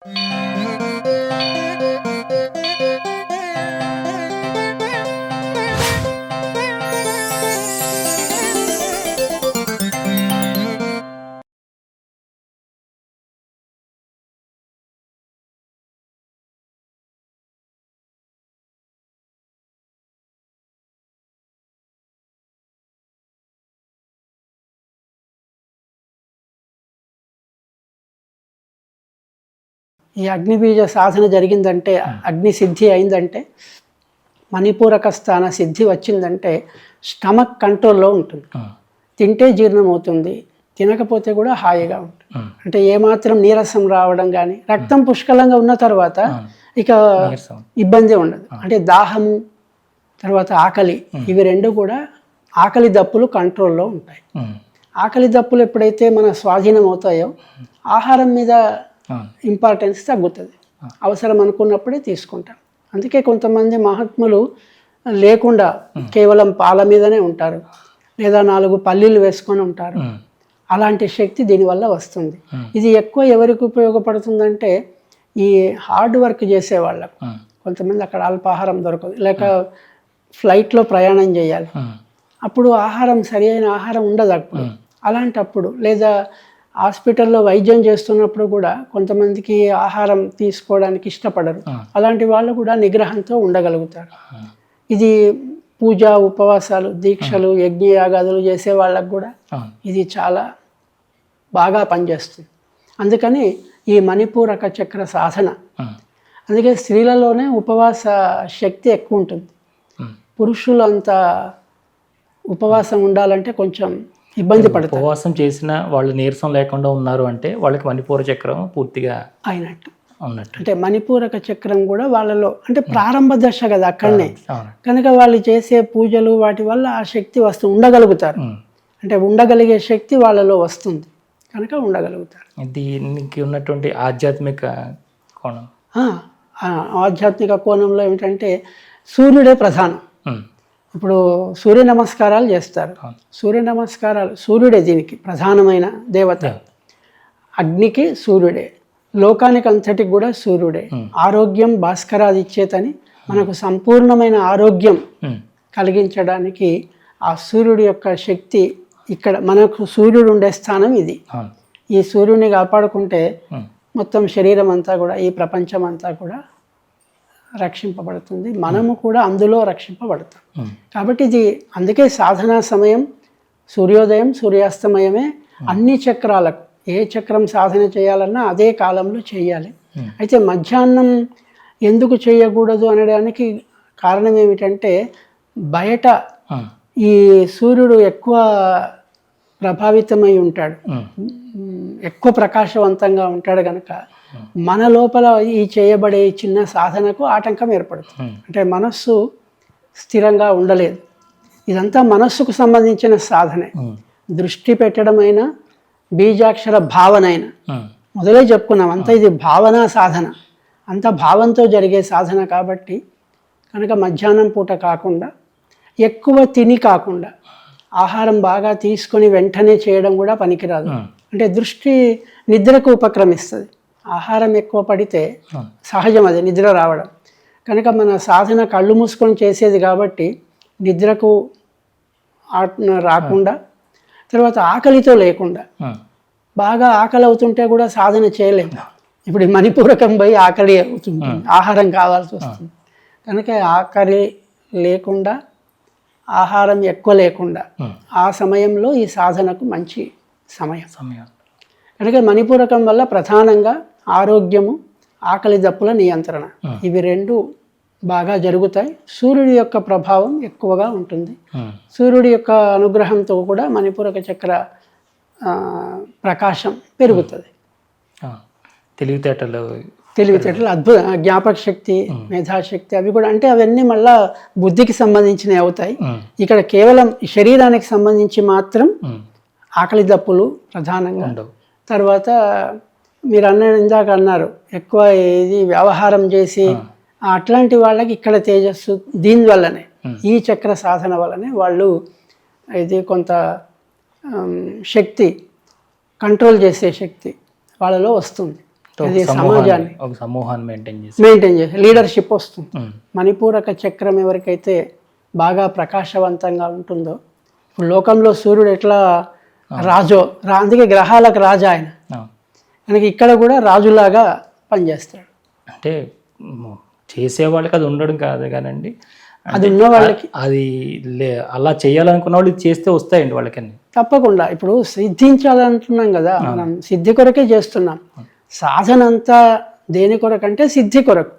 ఈ అగ్నిబీజ సాధన జరిగిందంటే, అగ్ని సిద్ధి అయిందంటే, మణిపూరక స్థాన సిద్ధి వచ్చిందంటే స్టమక్ కంట్రోల్లో ఉంటుంది. తింటే జీర్ణం అవుతుంది, తినకపోతే కూడా హాయిగా ఉంటుంది. అంటే ఏమాత్రం నీరసం రావడం కానీ, రక్తం పుష్కలంగా ఉన్న తర్వాత ఇక ఇబ్బంది ఉండదు. అంటే దాహము, తర్వాత ఆకలి, ఇవి రెండు కూడా ఆకలి దప్పులు కంట్రోల్లో ఉంటాయి. ఆకలి దప్పులు ఎప్పుడైతే మన స్వాధీనం అవుతాయో ఆహారం మీద ఇంపార్టెన్స్ తగ్గుతుంది. అవసరం అనుకున్నప్పుడే తీసుకుంటాం. అందుకే కొంతమంది మహాత్ములు లేకుండా కేవలం పాల మీదనే ఉంటారు, లేదా 4 పల్లీలు వేసుకొని ఉంటారు. అలాంటి శక్తి దీనివల్ల వస్తుంది. ఇది ఎక్కువ ఎవరికి ఉపయోగపడుతుందంటే ఈ హార్డ్ వర్క్ చేసే వాళ్ళకు. కొంతమంది అక్కడ అల్పాహారం దొరకదు, లేక ఫ్లైట్లో ప్రయాణం చేయాలి, అప్పుడు ఆహారం సరి అయిన ఆహారం ఉండదు అప్పుడు. అలాంటప్పుడు లేదా హాస్పిటల్లో వైద్యం చేస్తున్నప్పుడు కూడా కొంతమందికి ఆహారం తీసుకోవడానికి ఇష్టపడరు. అలాంటి వాళ్ళు కూడా నిగ్రహంతో ఉండగలుగుతారు. ఇది పూజ, ఉపవాసాలు, దీక్షలు, యజ్ఞయాగాదులు చేసే వాళ్ళకు కూడా ఇది చాలా బాగా పనిచేస్తుంది. అందుకని ఈ మణిపూరక చక్ర సాధన, అందుకే స్త్రీలలోనే ఉపవాస శక్తి ఎక్కువ ఉంటుంది. పురుషులు అంత ఉపవాసం ఉండాలంటే కొంచెం ఇబ్బంది పడతారు. ఉపవాసం చేసిన వాళ్ళు నీరసం లేకుండా ఉన్నారు అంటే వాళ్ళకి మణిపూర చక్రం పూర్తిగా అయినట్టు ఉన్నట్టు. అంటే మణిపూరక చక్రం కూడా వాళ్ళలో అంటే ప్రారంభ దశ కదా అక్కడనే, కనుక వాళ్ళు చేసే పూజలు వాటి వల్ల ఆ శక్తి ఉండగలుగుతారు. అంటే ఉండగలిగే శక్తి వాళ్ళలో వస్తుంది కనుక ఉండగలుగుతారు. దీనికి ఉన్నటువంటి ఆధ్యాత్మిక కోణం, ఆధ్యాత్మిక కోణంలో ఏమిటంటే సూర్యుడే ప్రధానం. ఇప్పుడు సూర్య నమస్కారాలు చేస్తారు. సూర్య నమస్కారాలు, సూర్యుడే దీనికి ప్రధానమైన దేవత. అగ్నికి సూర్యుడే, లోకానికి అంతటికి కూడా సూర్యుడే. ఆరోగ్యం భాస్కరాది ఇచ్చేతని మనకు సంపూర్ణమైన ఆరోగ్యం కలిగించడానికి ఆ సూర్యుడి యొక్క శక్తి ఇక్కడ మనకు సూర్యుడు ఉండే స్థానం ఇది. ఈ సూర్యుడిని కాపాడుకుంటే మొత్తం శరీరం అంతా కూడా, ఈ ప్రపంచం అంతా కూడా రక్షింపబడుతుంది. మనము కూడా అందులో రక్షింపబడతాం. కాబట్టి ఇది అందుకే సాధనా సమయం సూర్యోదయం, సూర్యాస్తమయమే అన్ని చక్రాలకు. ఏ చక్రం సాధన చేయాలన్నా అదే కాలంలో చేయాలి. అయితే మధ్యాహ్నం ఎందుకు చేయకూడదు అనడానికి కారణం ఏమిటంటే, బయట ఈ సూర్యుడు ఎక్కువ ప్రభావితమై ఉంటాడు, ఎక్కువ ప్రకాశవంతంగా ఉంటాడు కనుక మన లోపల ఈ చేయబడే చిన్న సాధనకు ఆటంకం ఏర్పడుతుంది. అంటే మనస్సు స్థిరంగా ఉండలేదు. ఇదంతా మనస్సుకు సంబంధించిన సాధనే. దృష్టి పెట్టడమైనా, బీజాక్షర భావన అయినా మొదలే చెప్పుకున్నాం, అంతా ఇది భావనా సాధన, అంత భావంతో జరిగే సాధన. కాబట్టి కనుక మధ్యాహ్నం పూట కాకుండా, ఎక్కువ తిని కాకుండా, ఆహారం బాగా తీసుకొని వెంటనే చేయడం కూడా పనికిరాదు. అంటే దృష్టి నిద్రకు ఉపక్రమిస్తుంది. ఆహారం ఎక్కువ పడితే సహజం అది నిద్ర రావడం. కనుక మన సాధన కళ్ళు మూసుకొని చేసేది కాబట్టి నిద్రకు రాకుండా, తర్వాత ఆకలితో లేకుండా, బాగా ఆకలి అవుతుంటే కూడా సాధన చేయలేము. ఇప్పుడు మణిపూరకం పోయి ఆకలి అవుతుంది, ఆహారం కావాల్సి వస్తుంది. కనుక ఆకలి లేకుండా, ఆహారం ఎక్కువ లేకుండా ఆ సమయంలో ఈ సాధనకు మంచి సమయం. కనుక మణిపూరకం వల్ల ప్రధానంగా ఆరోగ్యము, ఆకలి దప్పుల నియంత్రణ, ఇవి రెండు బాగా జరుగుతాయి. సూర్యుడి యొక్క ప్రభావం ఎక్కువగా ఉంటుంది. సూర్యుడి యొక్క అనుగ్రహంతో కూడా మణిపూరక చక్ర ప్రకాశం పెరుగుతుంది. తెలివితేటలు, అద్భుత జ్ఞాపక శక్తి, మేధాశక్తి, అవి కూడా. అంటే అవన్నీ మళ్ళా బుద్ధికి సంబంధించినవి అవుతాయి. ఇక్కడ కేవలం శరీరానికి సంబంధించి మాత్రం ఆకలి దప్పులు ప్రధానంగా. తర్వాత మీరు ఇందాక అన్నారు, ఎక్కువ ఇది వ్యవహారం చేసి అట్లాంటి వాళ్ళకి ఇక్కడ తేజస్సు దీనివల్లనే, ఈ చక్ర సాధన వల్లనే వాళ్ళు ఇది కొంత శక్తి, కంట్రోల్ చేసే శక్తి వాళ్ళలో వస్తుంది. అది సమాజాన్ని ఒక సమూహాన్ని మెయింటైన్ చేసి లీడర్షిప్ వస్తుంది. మణిపూరక చక్రం ఎవరికైతే బాగా ప్రకాశవంతంగా ఉంటుందో, ఇప్పుడు లోకంలో సూర్యుడు ఎట్లా రాజో అందుకే గ్రహాలకు రాజా ఆయన, మనకి ఇక్కడ కూడా రాజులాగా పనిచేస్తాడు. అంటే చేసే వాళ్ళకి అది ఉండడం కాదు కానండి, అది ఉన్న వాళ్ళకి అది అలా చేయాలనుకున్న వాళ్ళు ఇది చేస్తే వస్తాయండి వాళ్ళకన్నీ తప్పకుండా. ఇప్పుడు సిద్ధించాలంటున్నాం కదా, మనం సిద్ధి కొరకే చేస్తున్నాం. సాధన అంతా దేని కొరకంటే సిద్ధి కొరకు.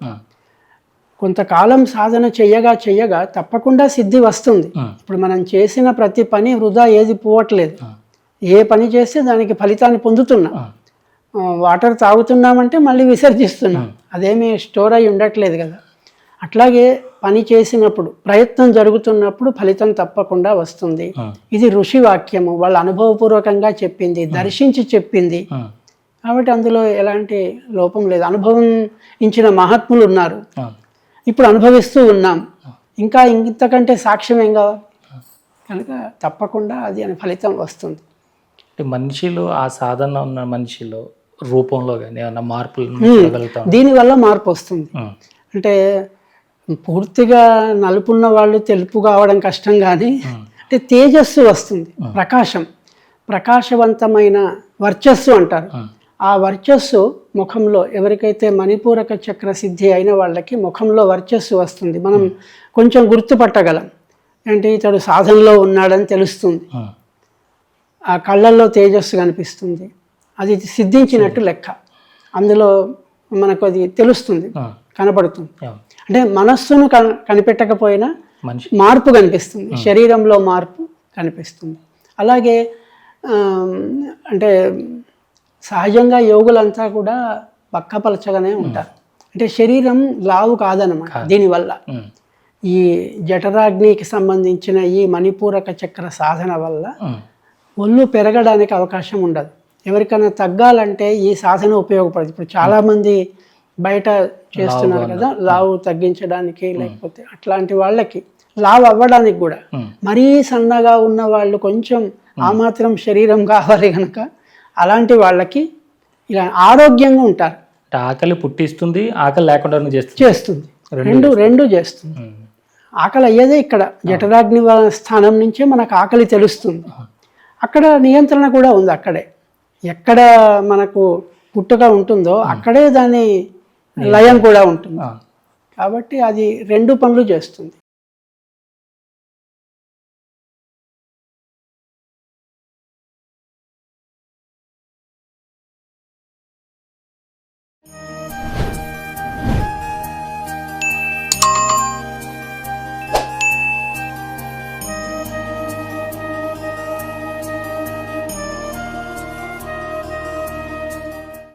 కొంతకాలం సాధన చెయ్యగా తప్పకుండా సిద్ధి వస్తుంది. ఇప్పుడు మనం చేసిన ప్రతి పని వృధా ఏది పోవట్లేదు. ఏ పని చేస్తే దానికి ఫలితాన్ని పొందుతున్నాం. వాటర్ తాగుతున్నామంటే మళ్ళీ విసర్జిస్తున్నాం, అదేమీ స్టోర్ అయి ఉండట్లేదు కదా. అట్లాగే పని చేసినప్పుడు, ప్రయత్నం జరుగుతున్నప్పుడు ఫలితం తప్పకుండా వస్తుంది. ఇది ఋషి వాక్యము, వాళ్ళ అనుభవపూర్వకంగా చెప్పింది, దర్శించి చెప్పింది. కాబట్టి అందులో ఎలాంటి లోపం లేదు. అనుభవం ఇచ్చిన మహాత్ములు ఉన్నారు, ఇప్పుడు అనుభవిస్తూ ఉన్నాం. ఇంకా ఇంతకంటే సాక్ష్యం ఏం కావాలి? కనుక తప్పకుండా అది అని ఫలితం వస్తుంది. అంటే మనిషిలో ఆ సాధన ఉన్న మనిషిలో రూపంలో కానీ ఏమన్నా మార్పులు దీనివల్ల మార్పు వస్తుంది. అంటే పూర్తిగా నలుపున్న వాళ్ళు తెలుపు కావడం కష్టం, కానీ అంటే తేజస్సు వస్తుంది, ప్రకాశవంతమైన వర్చస్సు అంటారు. ఆ వర్చస్సు ముఖంలో ఎవరికైతే మణిపూరక చక్ర సిద్ధి అయిన వాళ్ళకి ముఖంలో వర్చస్సు వస్తుంది. మనం కొంచెం గుర్తుపట్టగలం, ఏంటి ఇతడు సాధనలో ఉన్నాడని తెలుస్తుంది. ఆ కళ్ళల్లో తేజస్సు కనిపిస్తుంది, అది సిద్ధించినట్టు లెక్క. అందులో మనకు అది తెలుస్తుంది, కనపడుతుంది. అంటే మనస్సును కనిపెట్టకపోయినా మార్పు కనిపిస్తుంది, శరీరంలో మార్పు కనిపిస్తుంది. అలాగే అంటే సహజంగా యోగులంతా కూడా పక్కపలచగానే ఉంటారు. అంటే శరీరం లావు కాదనమాట. దీనివల్ల ఈ జఠరాగ్నికి సంబంధించిన ఈ మణిపూరక చక్ర సాధన వల్ల ఒళ్ళు పెరగడానికి అవకాశం ఉండదు. ఎవరికైనా తగ్గాలంటే ఈ సాధన ఉపయోగపడదు. ఇప్పుడు చాలామంది బయట చేస్తున్నారు కదా, లావు తగ్గించడానికి, లేకపోతే అట్లాంటి వాళ్ళకి లావు అవ్వడానికి కూడా. మరీ సన్నగా ఉన్న వాళ్ళు కొంచెం ఆ మాత్రం శరీరం కావాలి కనుక అలాంటి వాళ్ళకి ఇలా ఆరోగ్యంగా ఉంటారు. ఆకలి పుట్టిస్తుంది, ఆకలి లేకుండా చేస్తుంది, రెండు చేస్తుంది. ఆకలి అయ్యేదే ఇక్కడ జఠరాగ్ని స్థానం నుంచే మనకు ఆకలి తెలుస్తుంది. అక్కడ నియంత్రణ కూడా ఉంది. అక్కడే ఎక్కడ మనకు పుట్టుక ఉంటుందో అక్కడే దాని లయం కూడా ఉంటుంది. కాబట్టి అది రెండు పనులు చేస్తుంది.